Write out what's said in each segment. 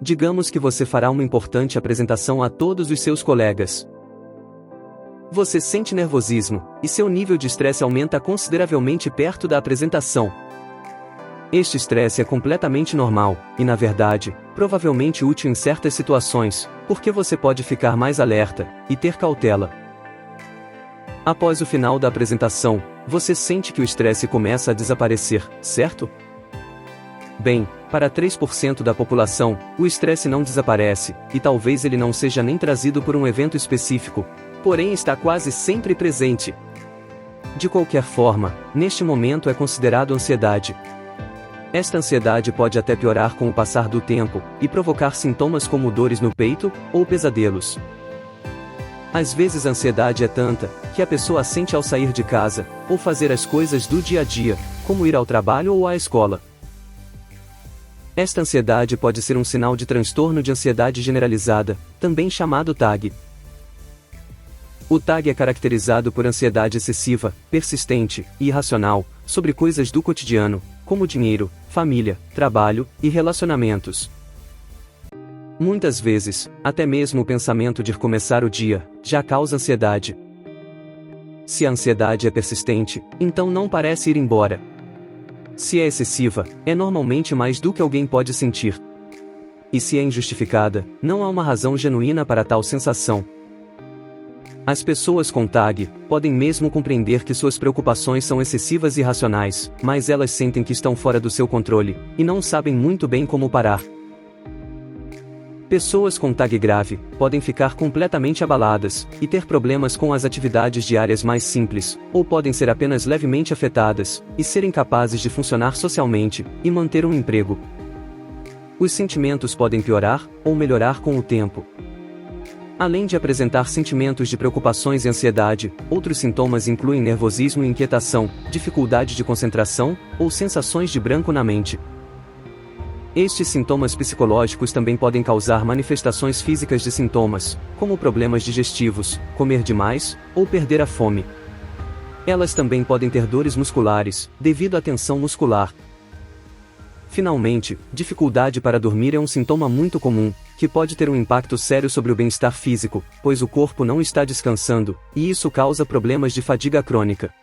Digamos que você fará uma importante apresentação a todos os seus colegas. Você sente nervosismo, e seu nível de estresse aumenta consideravelmente perto da apresentação. Este estresse é completamente normal, e na verdade, provavelmente útil em certas situações, porque você pode ficar mais alerta, e ter cautela. Após o final da apresentação, você sente que o estresse começa a desaparecer, certo? Bem, para 3% da população, o estresse não desaparece, e talvez ele não seja nem trazido por um evento específico, porém está quase sempre presente. De qualquer forma, neste momento é considerado ansiedade. Esta ansiedade pode até piorar com o passar do tempo, e provocar sintomas como dores no peito, ou pesadelos. Às vezes a ansiedade é tanta, que a pessoa a sente ao sair de casa, ou fazer as coisas do dia a dia, como ir ao trabalho ou à escola. Esta ansiedade pode ser um sinal de transtorno de ansiedade generalizada, também chamado TAG. O TAG é caracterizado por ansiedade excessiva, persistente e irracional, sobre coisas do cotidiano, como dinheiro, família, trabalho e relacionamentos. Muitas vezes, até mesmo o pensamento de recomeçar o dia, já causa ansiedade. Se a ansiedade é persistente, então não parece ir embora. Se é excessiva, é normalmente mais do que alguém pode sentir. E se é injustificada, não há uma razão genuína para tal sensação. As pessoas com TAG podem mesmo compreender que suas preocupações são excessivas e irracionais, mas elas sentem que estão fora do seu controle, e não sabem muito bem como parar. Pessoas com TAG grave podem ficar completamente abaladas, e ter problemas com as atividades diárias mais simples, ou podem ser apenas levemente afetadas, e serem capazes de funcionar socialmente, e manter um emprego. Os sentimentos podem piorar, ou melhorar com o tempo. Além de apresentar sentimentos de preocupações e ansiedade, outros sintomas incluem nervosismo e inquietação, dificuldade de concentração, ou sensações de branco na mente. Estes sintomas psicológicos também podem causar manifestações físicas de sintomas, como problemas digestivos, comer demais, ou perder a fome. Elas também podem ter dores musculares, devido à tensão muscular. Finalmente, dificuldade para dormir é um sintoma muito comum, que pode ter um impacto sério sobre o bem-estar físico, pois o corpo não está descansando, e isso causa problemas de fadiga crônica.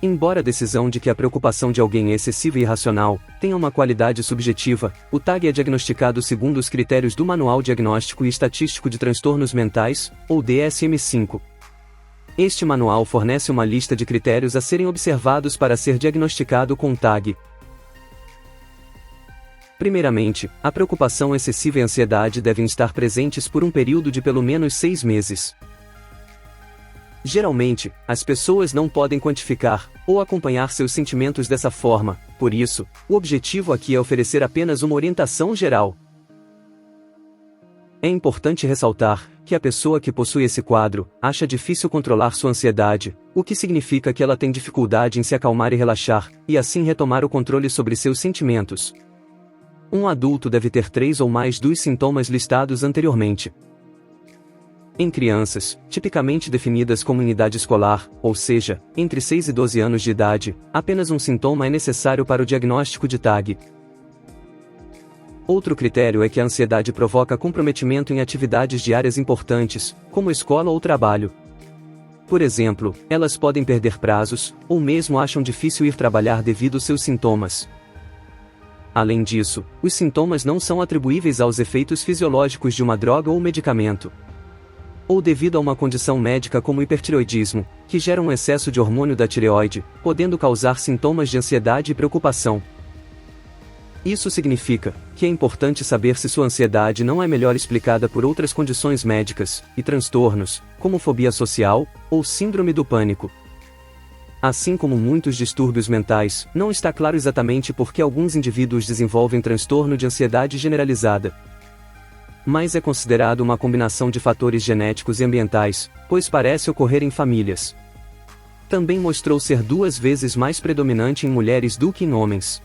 Embora a decisão de que a preocupação de alguém é excessiva e irracional tenha uma qualidade subjetiva, o TAG é diagnosticado segundo os critérios do Manual Diagnóstico e Estatístico de Transtornos Mentais, ou DSM-5. Este manual fornece uma lista de critérios a serem observados para ser diagnosticado com TAG. Primeiramente, a preocupação excessiva e a ansiedade devem estar presentes por um período de pelo menos 6 meses. Geralmente, as pessoas não podem quantificar ou acompanhar seus sentimentos dessa forma, por isso, o objetivo aqui é oferecer apenas uma orientação geral. É importante ressaltar que a pessoa que possui esse quadro acha difícil controlar sua ansiedade, o que significa que ela tem dificuldade em se acalmar e relaxar, e assim retomar o controle sobre seus sentimentos. Um adulto deve ter 3 ou mais dos sintomas listados anteriormente. Em crianças, tipicamente definidas como em idade escolar, ou seja, entre 6 e 12 anos de idade, apenas um sintoma é necessário para o diagnóstico de TAG. Outro critério é que a ansiedade provoca comprometimento em atividades diárias importantes, como escola ou trabalho. Por exemplo, elas podem perder prazos, ou mesmo acham difícil ir trabalhar devido aos seus sintomas. Além disso, os sintomas não são atribuíveis aos efeitos fisiológicos de uma droga ou medicamento, ou devido a uma condição médica como hipertireoidismo, que gera um excesso de hormônio da tireoide, podendo causar sintomas de ansiedade e preocupação. Isso significa que é importante saber se sua ansiedade não é melhor explicada por outras condições médicas e transtornos, como fobia social ou síndrome do pânico. Assim como muitos distúrbios mentais, não está claro exatamente por que alguns indivíduos desenvolvem transtorno de ansiedade generalizada. Mas é considerado uma combinação de fatores genéticos e ambientais, pois parece ocorrer em famílias. Também mostrou ser 2 vezes mais predominante em mulheres do que em homens.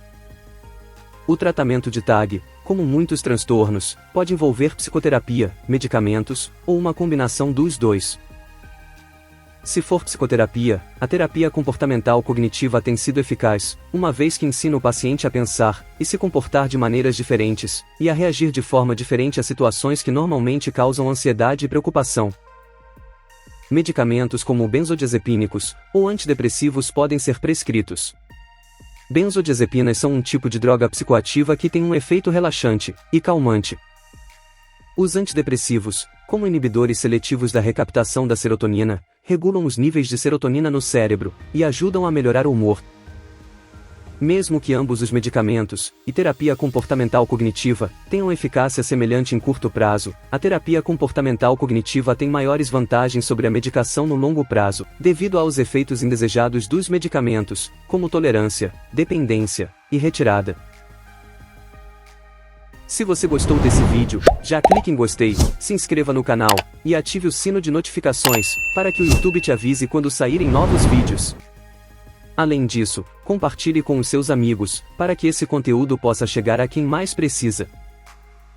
O tratamento de TAG, como muitos transtornos, pode envolver psicoterapia, medicamentos, ou uma combinação dos dois. Se for psicoterapia, a terapia comportamental cognitiva tem sido eficaz, uma vez que ensina o paciente a pensar e se comportar de maneiras diferentes, e a reagir de forma diferente a situações que normalmente causam ansiedade e preocupação. Medicamentos como benzodiazepínicos ou antidepressivos podem ser prescritos. Benzodiazepinas são um tipo de droga psicoativa que tem um efeito relaxante e calmante. Os antidepressivos, como inibidores seletivos da recaptação da serotonina, regulam os níveis de serotonina no cérebro e ajudam a melhorar o humor. Mesmo que ambos os medicamentos e terapia comportamental cognitiva tenham eficácia semelhante em curto prazo, a terapia comportamental cognitiva tem maiores vantagens sobre a medicação no longo prazo, devido aos efeitos indesejados dos medicamentos, como tolerância, dependência e retirada. Se você gostou desse vídeo, já clique em gostei, se inscreva no canal e ative o sino de notificações para que o YouTube te avise quando saírem novos vídeos. Além disso, compartilhe com os seus amigos, para que esse conteúdo possa chegar a quem mais precisa.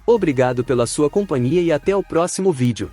Obrigado pela sua companhia e até o próximo vídeo.